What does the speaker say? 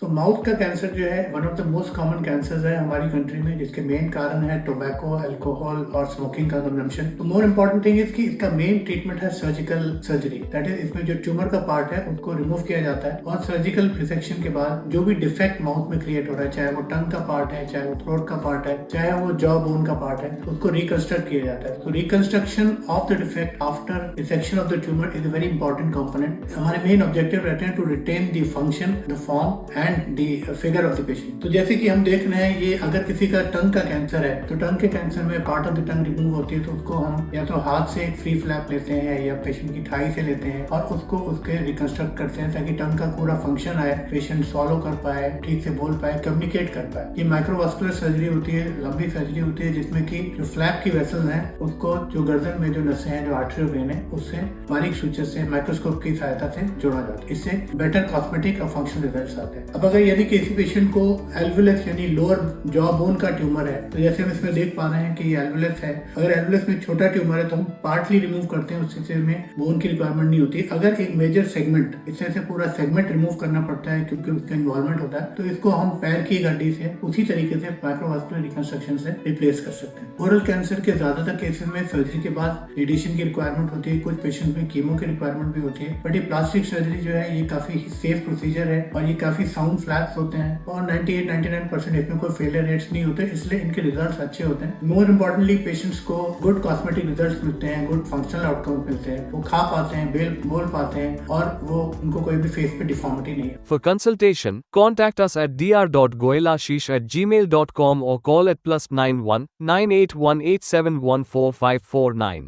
तो माउथ का कैंसर जो है one of the most common cancers है हमारी कंट्री में, जिसके मेन कारण है टोबैको, अल्कोहल और स्मोकिंग का कंजम्पशन। तो मोर इम्पोर्टेंट थिंग इज कि इसका मेन ट्रीटमेंट है सर्जिकल सर्जरी। दैट इज इसमें जो ट्यूमर का पार्ट है उसको रिमूव किया जाता है और सर्जिकल रिसेक्शन के बाद जो भी डिफेक्ट माउथ में क्रिएट हो रहा है, चाहे वो टंग का पार्ट है, चाहे वो थ्रोट का पार्ट है, चाहे वो जॉ बोन का पार्ट है, उसको रिकंस्ट्रक्ट किया जाता है। तो reconstruction of the defect after resection of the tumour is a very important component. हमारे मेन ऑब्जेक्टिव रहते हैं to retain the function, the form and the figure of the patient. तो जैसे कि हम देख रहे हैं, ये अगर किसी का टंग का कैंसर है तो टंग के कैंसर में part of the tongue remove होती है, तो उसको हम या तो हाथ से एक फ्री फ्लैप लेते हैं या पेशेंट की थाई से लेते हैं और उसको उसके रिकंस्ट्रक्ट करते हैं ताकि टंग का पूरा फंक्शन आए, पेशेंट सॉलो कर पाए, ठीक से बोल पाए, कम्युनिकेट कर पाए। ये माइक्रोवास्कुलर सर्जरी होती है, लंबी सर्जरी होती है, जिसमें कि जो फ्लैप की वेसल्स हैं उसको जो गर्दन में जो नसें हैं, जो आर्टरी वेन है, उससे बारीक सूचर से माइक्रोस्कोप की सहायता से जोड़ा जाता है। इससे बेटर कॉस्मेटिक और फंक्शनल रिजल्ट्स आते हैं। अब अगर यदि किसी पेशेंट को एल्वुलस यानी लोअर जॉ बोन का ट्यूमर है, तो जैसे हम इसमें देख पा रहे हैं कि ये एल्वुलस है। अगर एल्वुलस में छोटा ट्यूमर है तो हम पार्टली रिमूव करते हैं, उससे में बोन की रिक्वायरमेंट नहीं होती। अगर एक मेजर सेगमेंट, इससे से पूरा सेगमेंट रिमूव करना पड़ता है क्योंकि उसका इन्वॉल्वमेंट होता है, तो इसको हम पैर की हड्डी से उसी तरीके से माइक्रोवास्कुलर रिकंस्ट्रक्शन से रिप्लेस कर सकते हैं। ओरल कैंसर के ज्यादातर केसेस में सर्जरी के बाद रेडिएशन की रिक्वायरमेंट होती है, कुछ पेशेंट में कीमो की रिक्वायरमेंट भी होती है। बट ये प्लास्टिक सर्जरी जो है ये काफी सेफ प्रोसीजर है और ये काफी साउंड फ्लैप्स होते हैं और 98-99% इसमें कोई फेलियर रेट्स नहीं होते, इसलिए इनके रिजल्ट्स अच्छे होते हैं। मोर इम्पोर्टेंटली पेशेंट्स को गुड कॉस्मेटिक रिजल्ट्स मिलते हैं, गुड फंक्शनल आउटकम्स मिलते हैं, वो खा पाते हैं, बोल पाते हैं और वो उनको कोई भी फेस पे डिफॉर्मिटी नहीं है। For consultation, contact us at dr.goelashish@gmail.com or call at +91 9818714549.